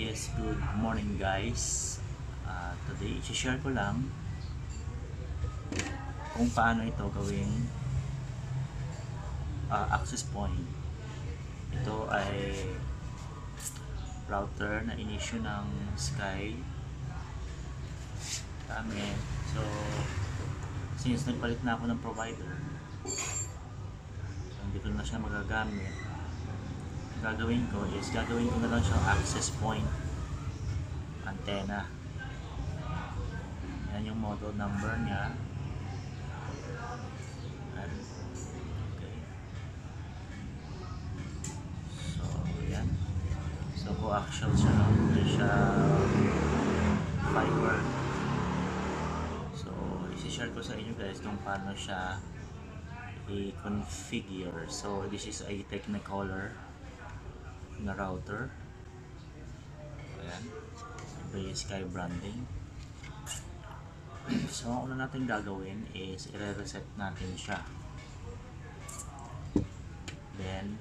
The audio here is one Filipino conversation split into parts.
Yes, good morning guys. Today, i-share ko lang kung paano ito gawing access point. Ito ay router na in-issue ng Sky kami. So, since nagpalit na ako ng provider, so hindi ko na siya magagamit, gagawin ko na lang siyang access point antenna. Yan yung model number niya. Okay. So yan, so coaxial siya, no? Hindi siya fiber. So isi-share ko sa inyo guys kung paano siya i-configure. So this is a Technicolor na router. Ayan, ito yung Sky branding. So ang una natin gagawin is i-reset natin siya. Then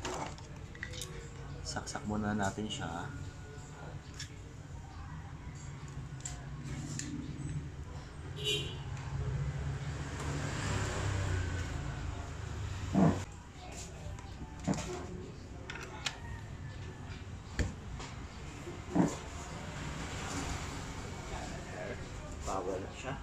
ito, saksak muna natin siya. Power na siya.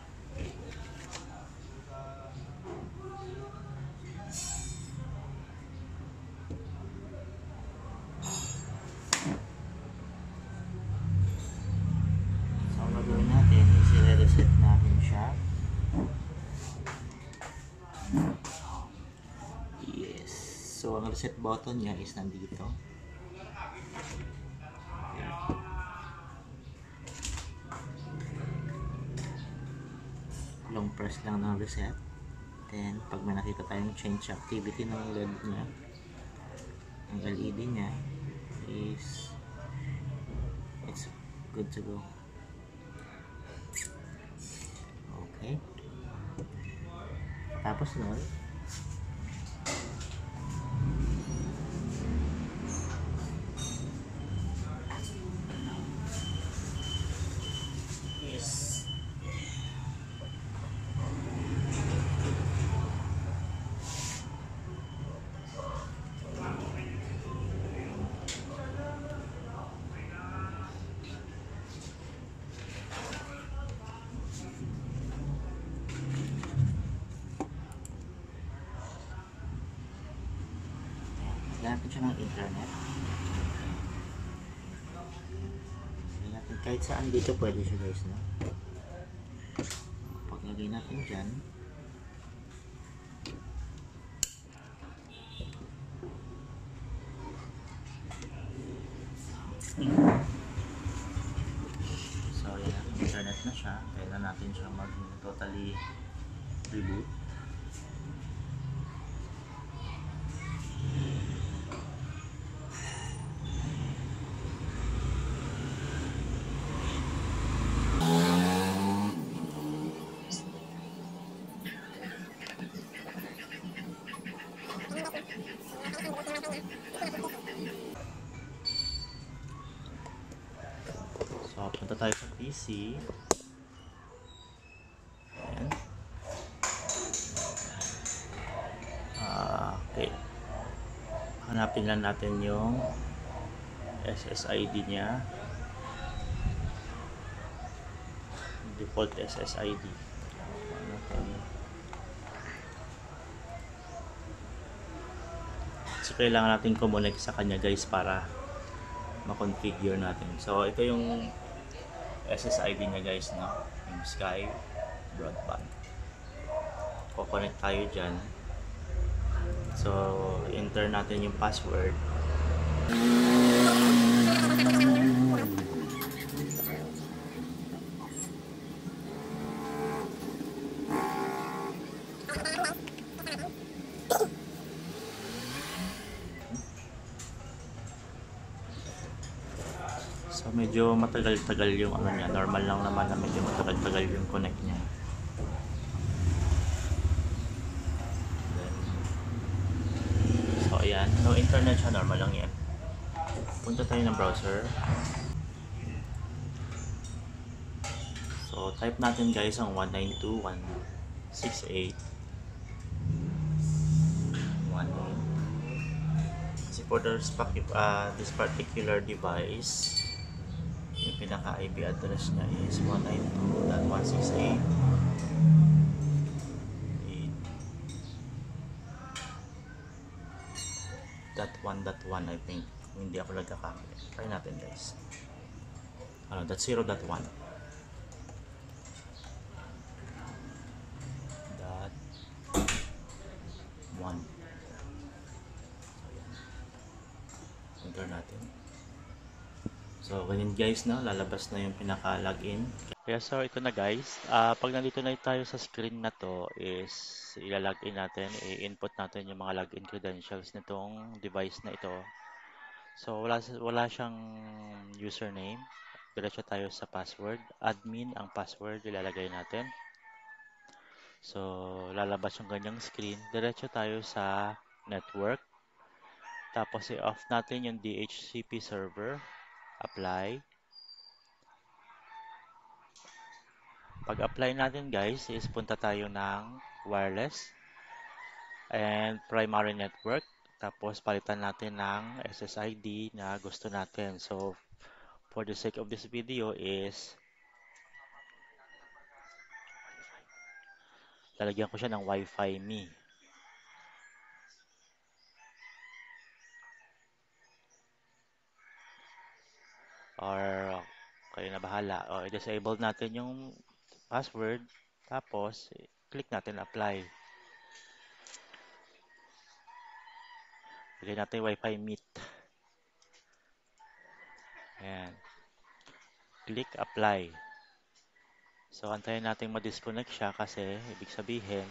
So ang gagawin natin is i-reset natin siya. Yes. So ang reset button niya is nandito. Long press lang ng reset. Then pag may nakita tayong change activity ng LED niya, ang LED niya is it's good to go. Okay, tapos nun natin siya ng internet. Kahit saan dito pwede siya guys, no? Paglagay natin dyan, so yan, internet na siya. Kailan natin siya mag-totally reboot. So, punta tayo sa PC. Ayan. Okay. Hanapin lang natin yung SSID niya. Default SSID. So, kailangan natin kumonek sa kanya guys para ma-configure natin. So, ito yung SSID niya guys, no? Yung Sky broadband. Kukonect tayo dyan. So, enter natin yung password. So medyo matagal-tagal yung ano niya. Normal lang naman na medyo matagal-tagal yung connect niya. So ayan, no internet siya, normal lang yan. punta tayo ng browser. So, type natin guys ang 192.168.1. Kasi for this particular device, yung pinaka IP address niya is 192.168.1.1 I think. Kung hindi ako nagkakamali. Try natin guys. That's 0.1. Dot 1. Enter natin. So, ganyan guys, no? Lalabas na yung pinaka-login. Kaya so, ito na guys. Pag nandito na tayo sa screen na to is ilalagin natin, i-input natin yung mga login credentials nitong device na ito. So, wala siyang username. Diretso tayo sa password. Admin ang password ilalagay natin. So, lalabas yung ganyang screen. Diretso tayo sa network. Tapos, i-off natin yung DHCP server. Apply. Pag-apply natin guys, is punta tayo ng wireless and primary network. Tapos, palitan natin ng SSID na gusto natin. So, for the sake of this video is lalagyan ko siya ng Wi-Fi me. Or kayo na bahala. O, i-disable natin yung password. Tapos, click natin apply. Lagyan natin Wi-Fi meet. Ayan. Click apply. So, antayin natin ma-disconnect siya kasi ibig sabihin,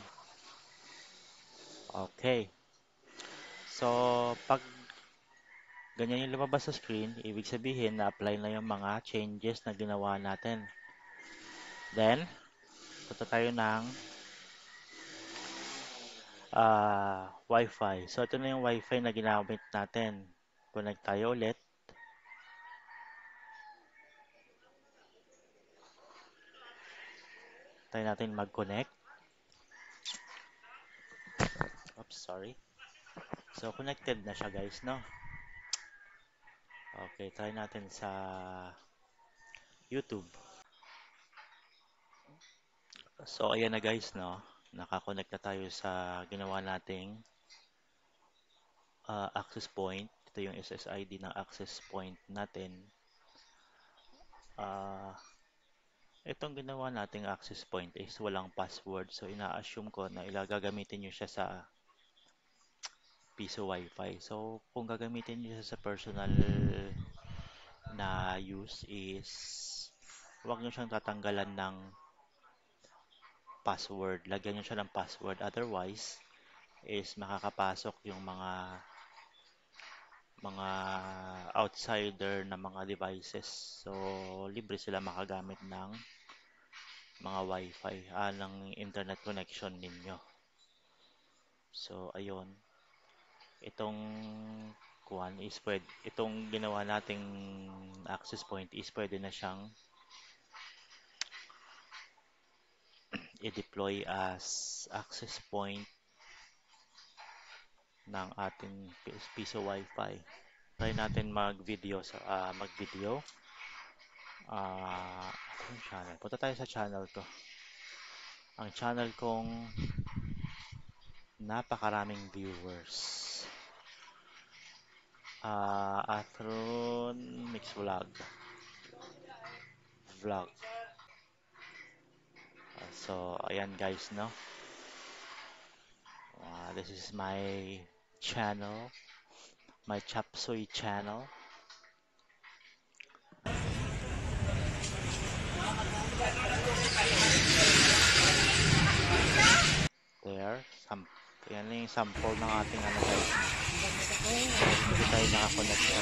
okay. So, pag ganyan yung lumabas sa screen, ibig sabihin na-apply na yung mga changes na ginawa natin. Then, punta tayo ng Wi-Fi. So, ito na yung Wi-Fi na ginamit natin. Connect tayo ulit. Tayo natin mag-connect. Oops, sorry. So, connected na siya guys, no? Okay, try natin sa YouTube. So, ayan na guys, no? Nakakonect na tayo sa ginawa nating access point. Ito yung SSID ng access point natin. Itong ginawa nating access point is walang password. So, ina-assume ko na gagamitin nyo siya sa piso Wi-Fi. So, kung gagamitin nyo siya sa personal na use is huwag nyo siyang tatanggalan ng password. Lagyan nyo siya ng password. Otherwise, is makakapasok yung mga outsider na mga devices. So, libre sila makagamit ng mga Wi-Fi, ng internet connection ninyo. So, ayun. Itong itong ginawa nating access point is pwede na siyang i-deploy as access point ng ating piso Wi-Fi. Try natin mag-video. Yung channel. Punta tayo sa channel ko. Ang channel kong napakaraming viewers. Athron Mix Vlog. So, ayan guys, no? This is my channel. My Chapsoy channel. There. Yan yung sample ng ating ano guys. Hindi tayo nakakonect sa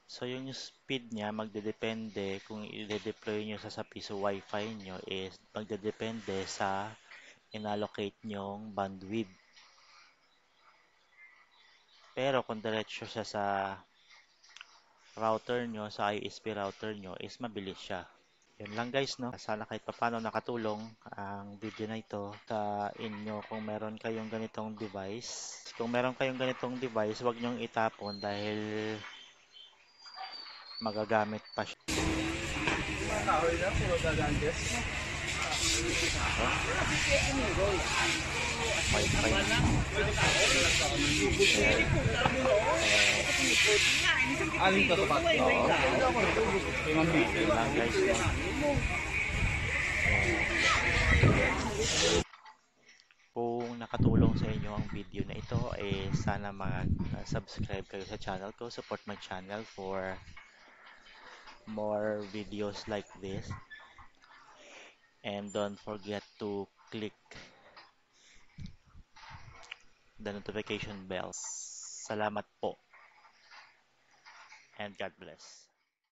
So, yung speed niya, magdedepende kung i-deploy nyo sa piso Wi-Fi nyo is magdedepende sa inallocate nyong bandwidth. Pero kung diretso siya sa router nyo, sa ISP router nyo, is mabilis siya. Yun lang guys, no? Sana kahit papano nakatulong ang video na ito sa inyo kung meron kayong ganitong device. Kung meron kayong ganitong device, huwag nyong itapon dahil magagamit pa siya. Aling ka sapat? Oo. Yun lang guys, no? Kung nakatulong sa inyo ang video na ito, sana mag-subscribe kayo sa channel ko. Support my channel for more videos like this. And don't forget to click the notification bell. Salamat po. And God bless.